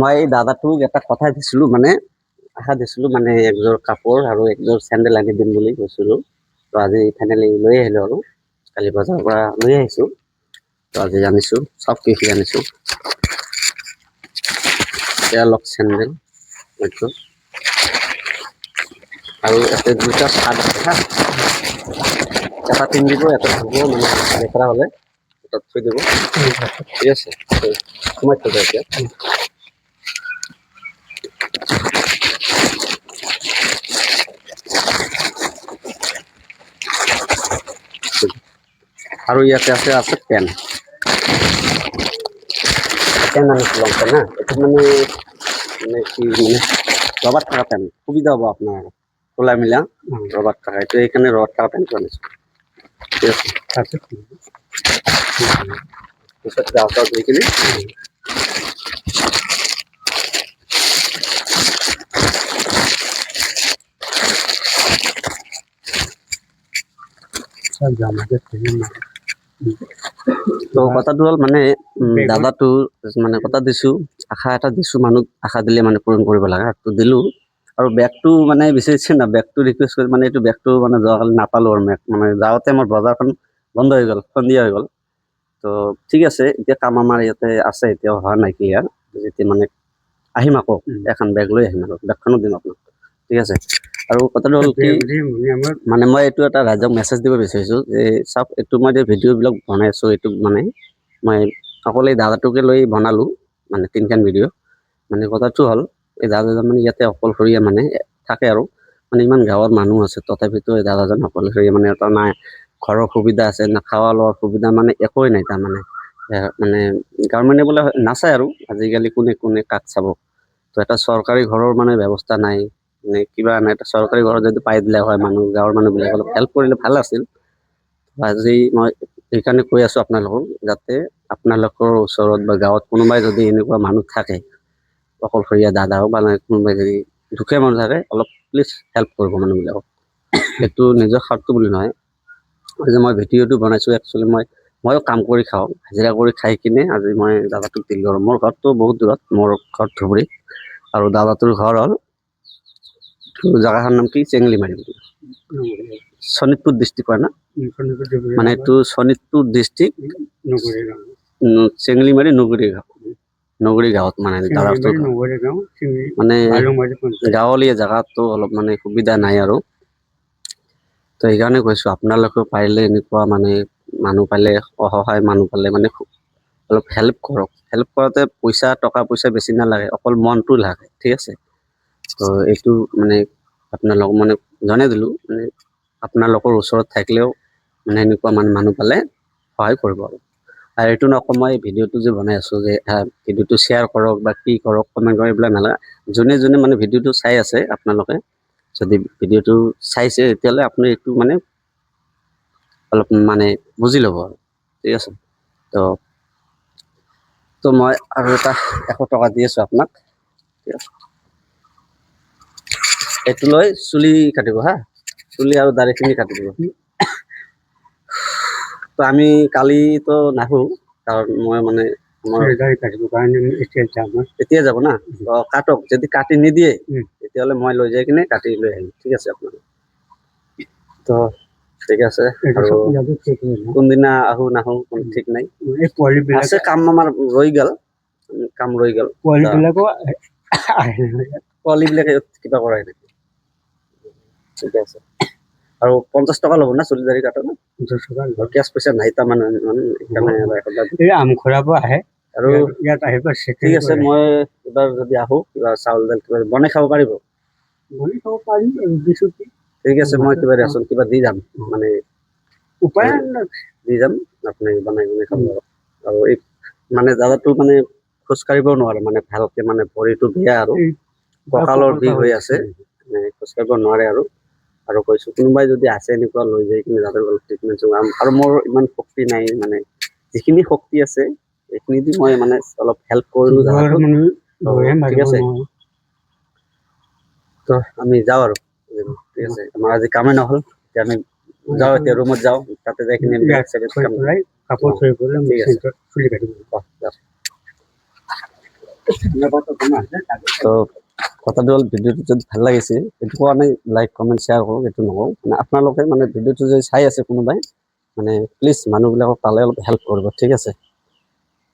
মই দাদাটোক এটা কথা দিছিলোঁ মানে আশা দিছিলোঁ মানে একযোৰ কাপোৰ আৰু একযোৰ চেণ্ডেল আনি দিম বুলি কৈছিলোঁ। তো আজি ফাইনেলি লৈ আহিলোঁ আৰু কালি বজাৰৰ পৰা লৈ আহিছোঁ। তো আজি আনিছোঁ চব কি আনিছোঁ। এয়াৰলক চেণ্ডেল একযোৰ আৰু ইয়াতে দুটা চাৰ্ট আছে হা। এটা পিন্ধিব এটা ধুব মানে লেতেৰা হ'লে এটা থৈ দিব। ঠিক আছে সোমাই থৈ দিয়া এতিয়া। আৰু ইয়াতে আছে পেন আনিছিলোঁ না এইটো মানে কি মানে ৰবাৰ থকা পেন সুবিধা হ'ব আপোনাৰ খোলা মিলা ৰবাৰ থকা এইটো এইকাৰণে ৰবাৰ থকা পেনটো আনিছোঁ। ঠিক আছে পিছত গাঁৱত ধুই কিনি তো কথাটো হ'ল মানে দাদাটো মানে কথা দিছোঁ আশা এটা দিছোঁ মানুহক আশা দিলে মানে পূৰণ কৰিব লাগে তো দিলোঁ। আৰু বেগটো মানে বিচাৰিছে না বেগটো ৰিকুৱেষ্ট কৰি মানে এইটো বেগটো মানে যোৱাকালি নাপালোঁ আৰু মানে যাওঁতে আমাৰ বজাৰখন বন্ধ হৈ গ'ল সন্ধিয়া হৈ গ'ল। তো ঠিক আছে এতিয়া কাম আমাৰ ইয়াতে আছে এতিয়াও হোৱা নাই ক্লিয়াৰ যেতিয়া মানে আহিম আকৌ এখন বেগ লৈ আহিম আৰু বেগখনো দিম আপোনাক। ঠিক আছে আৰু কথাটো হ'ল কি মানে মই এইটো এটা ৰাইজক মেছেজ দিব বিচাৰিছোঁ যে চাওক এইটো মই যে ভিডিঅ'বিলাক বনাই আছোঁ এইটো মানে মই অকলে দাদাটোকে লৈ বনালোঁ মানে তিনিখন ভিডিঅ'। মানে কথাটো হ'ল এই দাদাজন মানে ইয়াতে অকলশৰীয়া মানে থাকে আৰু মানে ইমান গাঁৱৰ মানুহ আছে তথাপিতো এই দাদাজন অকলশৰীয়া মানে এটা নাই ঘৰৰ সুবিধা আছে না খোৱা লোৱাৰ সুবিধা মানে একোৱেই নাই তাৰমানে মানে গভৰ্ণমেণ্টে বোলে নাচায় আৰু আজিকালি কোনে কাক চাব। তো এটা চৰকাৰী ঘৰৰ মানে ব্যৱস্থা নাই মানে কিবা নাই এটা চৰকাৰী ঘৰত যদি পাই দিলে হয় মানুহ গাঁৱৰ মানুহবিলাক অলপ হেল্প কৰিলে ভাল আছিল। আজি মই সেইকাৰণে কৈ আছোঁ আপোনালোকক যাতে আপোনালোকৰ ওচৰত বা গাঁৱত কোনোবাই যদি এনেকুৱা মানুহ থাকে অকলশৰীয়া দাদা হওক বা কোনোবাই যদি দুখীয়া মানুহ থাকে অলপ প্লিজ হেল্প কৰিব মানুহবিলাকক। সেইটো নিজৰ স্বাৰ্থ বুলি নহয় যে মই ভিডিঅ'টো বনাইছোঁ একচুৱেলি ময়ো কাম কৰি খাওঁ হাজিৰা কৰি খাই কিনে আজি মই দাদাটোক দিলোঁ আৰু মোৰ ঘৰটো বহুত দূৰত মোৰ ঘৰ ধুবুৰী আৰু দাদাটোৰ ঘৰ হ'ল জেগাখনৰ নাম কি চেঙেলিমাৰি শোণিতপুৰ ডিষ্ট্ৰিক্ট হয় না মানে এইটো শোণিতপুৰ ডিষ্ট্ৰিক্ট চেঙেলিমাৰি নগৰী গাঁৱত মানে দাদাটোৰ মানে গাঁৱলীয়া জেগাতো অলপ মানে সুবিধা নাই আৰু তো সেইকাৰণে কৈছোঁ আপোনালোকেও পাৰিলে এনেকুৱা মানে মানুহ পালে অসহায় মানুহ পালে মানে অলপ হেল্প কৰক। হেল্প কৰোঁতে টকা পইচা বেছি নালাগে অকল মনটো লাগে। ঠিক আছে তো এইটো মানে আপোনালোকক মানে জনাই দিলোঁ মানে আপোনালোকৰ ওচৰত থাকিলেও মানে এনেকুৱা মানুহ পালে সহায় কৰিব আৰু এইটো নকওঁ মই ভিডিঅ'টো যে বনাই আছোঁ যে ভিডিঅ'টো শ্বেয়াৰ কৰক বা কি কৰক কমেণ্ট কৰক এইবিলাক নালাগে। যোনে মানে ভিডিঅ'টো চাই আছে আপোনালোকে যদি ভিডিঅ'টো চাইছে তেতিয়াহ'লে আপুনি এইটো মানে অলপ মানে বুজি ল'ব আৰু ঠিক আছে। তো মই আৰু এটা 100 টকা দি আছোঁ আপোনাক। ঠিক আছে এইটো লৈ চুলি কাটিব হা চুলি আৰু দাড়িখিনি কাটি দিব। তো আমি কালিতো নাহোঁ কাৰণ মই মানে এতিয়া যাব না কাটক যদি কাটি নিদিয়ে তেতিয়াহ'লে মই লৈ যাই কিনে কাটি লৈ আহিম। ঠিক আছে আপোনালোক তো ঠিক আছে আৰু কোনদিনা আহোঁ নাহোঁ কোনো ঠিক নাই আছে কাম আমাৰ ৰৈ গ'ল পোৱালিবিলাকে কিবা কৰাই নাই। ঠিক আছে আৰু 50 টকা ল'ব না চুলি দাড়ি কাটো না 50 টকা কেছ পইচা নাই তাৰমানে আমখৰাৰ পৰা আহে আৰু ইয়াত আহিব। ঠিক আছে মই এবাৰ যদি আহোঁ কিবা চাউল দাইল কিবা বনাই খাব পাৰিব? ঠিক আছে মই কিবা ৰেচন কিবা দি যাম মানে উপায় দি যাম আপুনি বনাই কিনে খাব আৰু এই মানে দাদাটো মানে খোজকাঢ়িব নোৱাৰে মানে ভালকে মানে ভৰিটো বেয়া আৰু কঁকালৰ বিষ হৈ আছে মানে খোজকাঢ়িব নোৱাৰে আৰু কৈছোঁ কোনোবাই যদি আছে এনেকুৱা লৈ যাই কিনে দাদাৰ অলপ ট্ৰিটমেণ্ট আৰু মোৰ ইমান শক্তি নাই মানে যিখিনি শক্তি আছে এইখিনি দি মই মানে অলপ হেল্প কৰিলোঁ দাদাটোক। ঠিক আছে তো আমি যাওঁ আৰু ঠিক আছে আমাৰ আজি কামেই নহ'ল এতিয়া আমি যাওঁ এতিয়া ৰুমত যাওঁ তাতে যাই কিনে কাপোৰ থৈ চুলি কাটিব। তো কথাটো হ'ল ভিডিঅ'টো যদি ভাল লাগিছে এইটো কোৱা নাই লাইক কমেণ্ট শ্বেয়াৰ কৰক, এইটো নকওঁ মানে আপোনালোকে মানে ভিডিঅ'টো যদি চাই আছে কোনোবাই মানে প্লিজ মানুহবিলাকক পালে অলপ হেল্প কৰিব, ঠিক আছে।